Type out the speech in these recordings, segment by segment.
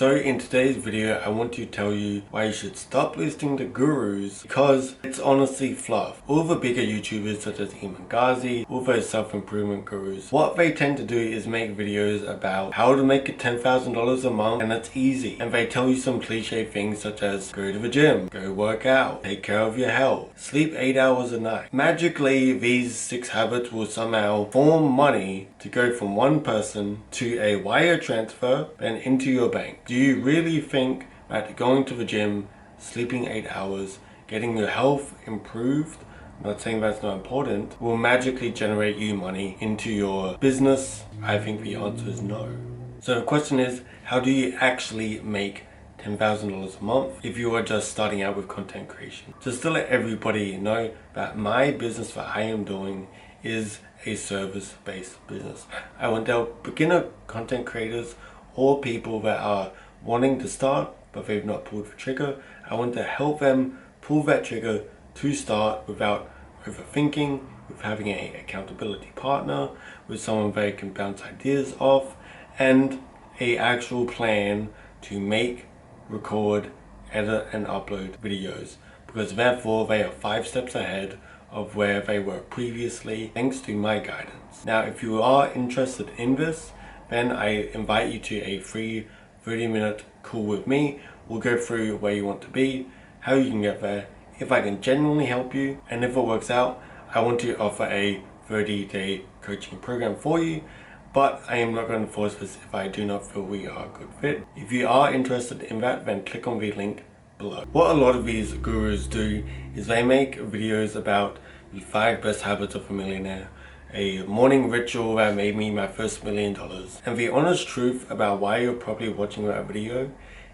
So in today's video, I want to tell you why you should stop listening to gurus, because it's honestly fluff. All the bigger YouTubers such as Iman Ghazi, all those self-improvement gurus, what they tend to do is make videos about how to make $10,000 a month and it's easy. And they tell you some cliche things such as go to the gym, go work out, take care of your health, sleep 8 hours a night. Magically, these 6 habits will somehow form money to go from one person to a wire transfer and into your bank. Do you really think that going to the gym, sleeping 8 hours, getting your health improved, I'm not saying that's not important, will magically generate you money into your business? I think the answer is no. So the question is, how do you actually make $10,000 a month if you are just starting out with content creation? Just to let everybody know that my business that I am doing is a service-based business. I want to help beginner content creators or people that are wanting to start but they've not pulled the trigger. I want to help them pull that trigger to start without overthinking, with having an accountability partner, with someone they can bounce ideas off, and a actual plan to make, record, edit and upload videos, because therefore they are 5 steps ahead of where they were previously, thanks to my guidance. Now if you are interested in this, then I invite you to a free 30-minute call with me. We'll go through where you want to be, how you can get there, if I can genuinely help you, and if it works out, I want to offer a 30-day coaching program for you, but I am not going to force this if I do not feel we are a good fit. If you are interested in that, then click on the link below. What a lot of these gurus do is they make videos about the 5 best habits of a millionaire, a morning ritual that made me my first $1 million. And the honest truth about why you're probably watching that video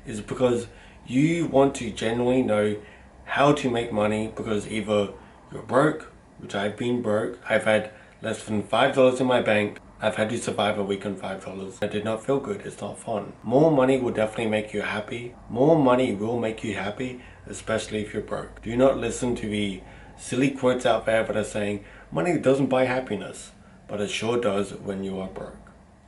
is because you want to genuinely know how to make money, because either you're broke, which I've been broke, I've had less than $5 in my bank, I've had to survive a week on $5. That did not feel good, it's not fun. More money will definitely make you happy. More money will make you happy, especially if you're broke. Do not listen to the silly quotes out there that are saying, money doesn't buy happiness, but it sure does when you are broke.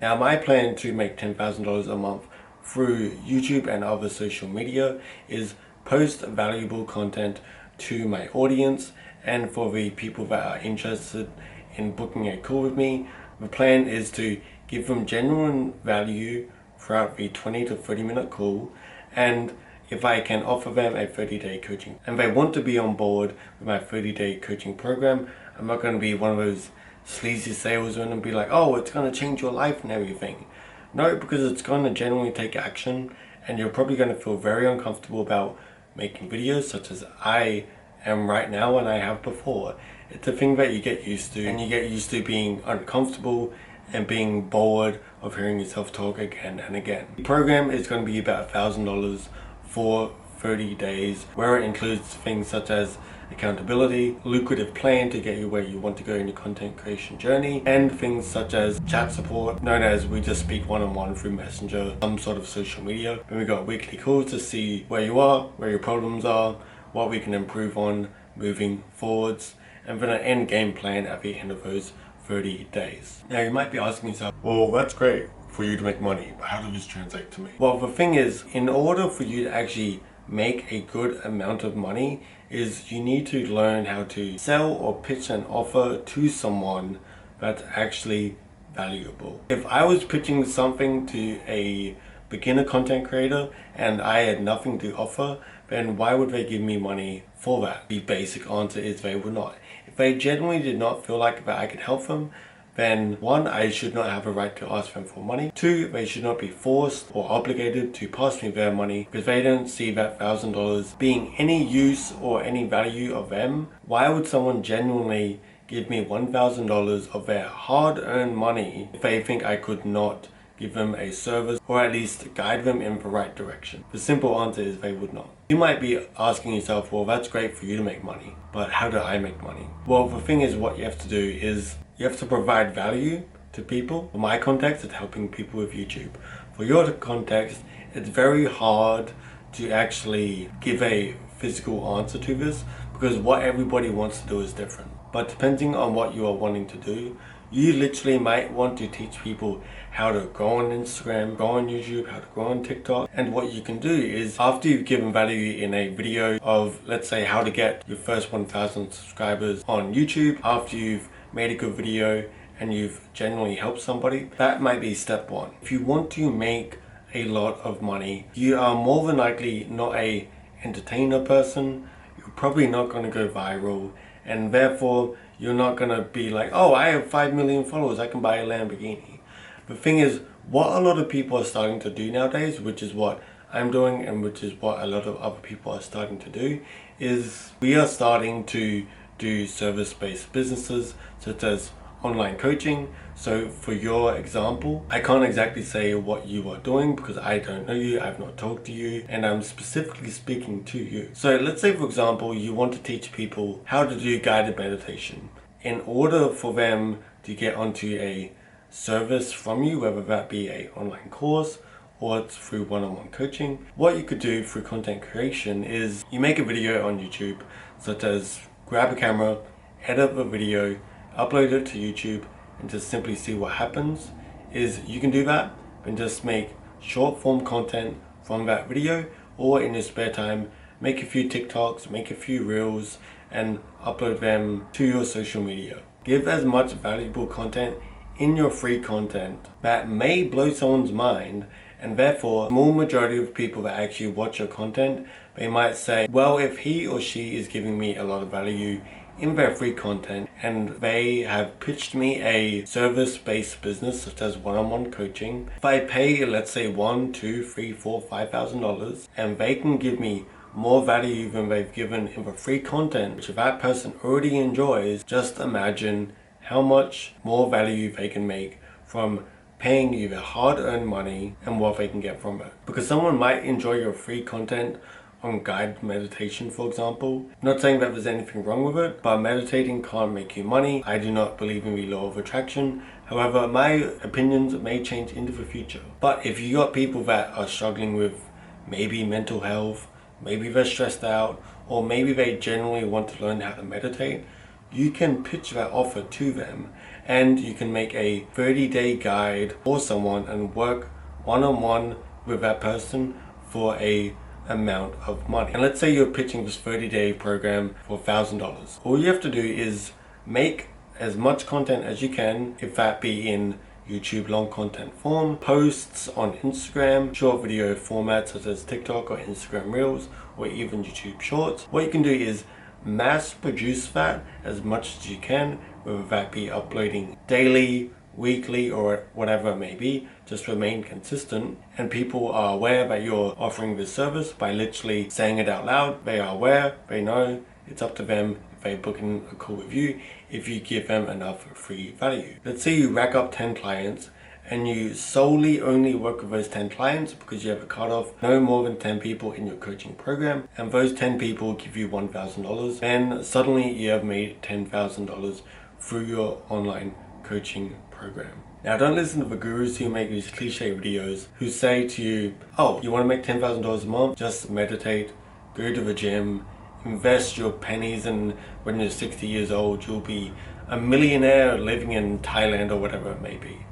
Now my plan to make $10,000 a month through YouTube and other social media is post valuable content to my audience, and for the people that are interested in booking a call with me, the plan is to give them genuine value throughout the 20 to 30 minute call, and if I can offer them a 30-day coaching and they want to be on board with my 30-day coaching program, I'm not going to be one of those sleazy salesmen and be like, oh, it's going to change your life and everything. No, because it's going to genuinely take action, and you're probably going to feel very uncomfortable about making videos such as I am right now and I have before. It's a thing that you get used to, and you get used to being uncomfortable and being bored of hearing yourself talk again and again. The program is going to be about $1,000 for 30 days, where it includes things such as accountability, lucrative plan to get you where you want to go in your content creation journey, and things such as chat support, known as we just speak one-on-one through Messenger, some sort of social media. And we got weekly calls to see where you are, where your problems are, what we can improve on moving forwards, and then an end game plan at the end of those 30 days. Now you might be asking yourself, well, that's great for you to make money, but how does this translate to me? Well, the thing is, in order for you to actually make a good amount of money, is you need to learn how to sell or pitch an offer to someone that's actually valuable. If I was pitching something to a beginner content creator and I had nothing to offer, then why would they give me money for that? The basic answer is they would not. If they genuinely did not feel like that I could help them, then 1, I should not have a right to ask them for money. 2, they should not be forced or obligated to pass me their money because they don't see that $1,000 being any use or any value of them. Why would someone genuinely give me $1,000 of their hard-earned money if they think I could not give them a service or at least guide them in the right direction? The simple answer is they would not. You might be asking yourself, well, that's great for you to make money, but how do I make money? Well, the thing is, what you have to do is you have to provide value to people. For my context, it's helping people with YouTube. For your context, it's very hard to actually give a physical answer to this because what everybody wants to do is different. But depending on what you are wanting to do, You literally might want to teach people how to grow on Instagram, grow on YouTube, how to grow on TikTok. And what you can do is, after you've given value in a video of, let's say, how to get your first 1,000 subscribers on YouTube, after you've made a good video and you've genuinely helped somebody, that might be step one. If you want to make a lot of money, you are more than likely not a entertainer person, you're probably not going to go viral, and therefore you're not going to be like, oh, I have 5 million followers, I can buy a Lamborghini. The thing is, what a lot of people are starting to do nowadays, which is what I'm doing and which is what a lot of other people are starting to do, is we are starting to do service-based businesses such as online coaching. So for your example, I can't exactly say what you are doing because I don't know you, I've not talked to you, and I'm specifically speaking to you. So let's say, for example, you want to teach people how to do guided meditation. In order for them to get onto a service from you, whether that be an online course or it's through one-on-one coaching, what you could do through content creation is you make a video on YouTube, such as grab a camera, edit the video, upload it to YouTube, and just simply see what happens. Is you can do that and just make short form content from that video, or in your spare time make a few TikToks, make a few reels, and upload them to your social media. Give as much valuable content in your free content that may blow someone's mind, and therefore a small majority of people that actually watch your content, they might say, well, if he or she is giving me a lot of value in their free content and they have pitched me a service-based business such as one-on-one coaching, if I pay, let's say $1, $2, $3, $4, $5,000, and they can give me more value than they've given in the free content, which that person already enjoys, just imagine how much more value they can make from paying you their hard-earned money and what they can get from it. Because someone might enjoy your free content on guided meditation, for example. Not saying that there's anything wrong with it, but meditating can't make you money. I do not believe in the law of attraction. However, my opinions may change into the future. But if you got people that are struggling with maybe mental health, maybe they're stressed out, or maybe they genuinely want to learn how to meditate, you can pitch that offer to them, and you can make a 30-day guide for someone and work one-on-one with that person for a amount of money. And let's say you're pitching this 30-day program for $1,000. All you have to do is make as much content as you can, if that be in YouTube long content form, posts on Instagram, short video formats such as TikTok or Instagram Reels, or even YouTube Shorts. What you can do is mass produce that as much as you can, whether that be uploading daily, weekly, or whatever it may be. Just remain consistent, and people are aware that you're offering this service by literally saying it out loud. They are aware, they know. It's up to them if they book in a call with you, if you give them enough free value. Let's say you rack up 10 clients and you solely only work with those 10 clients because you have a cutoff, no more than 10 people in your coaching program, and those 10 people give you $1,000, then suddenly you have made $10,000 through your online coaching program. Now, don't listen to the gurus who make these cliche videos who say to you, oh, you want to make $10,000 a month? Just meditate, go to the gym, invest your pennies, and when you're 60 years old, you'll be a millionaire living in Thailand or whatever it may be.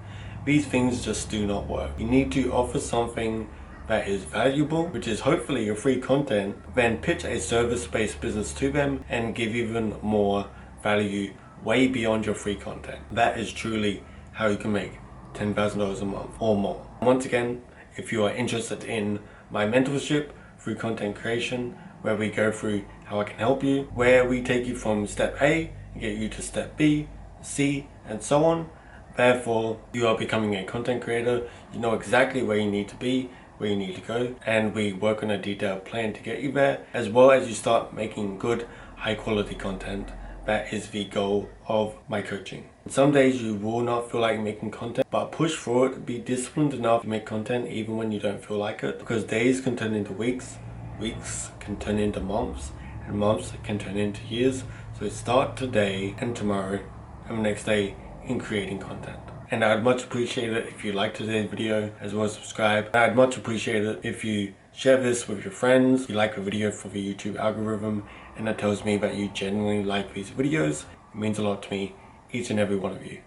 These things just do not work. You need to offer something that is valuable, which is hopefully your free content, then pitch a service-based business to them and give even more value way beyond your free content. That is truly how you can make $10,000 a month or more. Once again, if you are interested in my mentorship through content creation, where we go through how I can help you, where we take you from step A and get you to step B, C, and so on. Therefore, you are becoming a content creator. You know exactly where you need to be, where you need to go, and we work on a detailed plan to get you there, as well as you start making good, high quality content. That is the goal of my coaching. Some days you will not feel like making content, but push through it. Be disciplined enough to make content even when you don't feel like it, because days can turn into weeks, weeks can turn into months, and months can turn into years. So start today and tomorrow and the next day in creating content. And I'd much appreciate it if you liked today's video, as well as subscribe. I'd much appreciate it if you share this with your friends. You like the video for the YouTube algorithm, and that tells me that you genuinely like these videos. It means a lot to me, each and every one of you.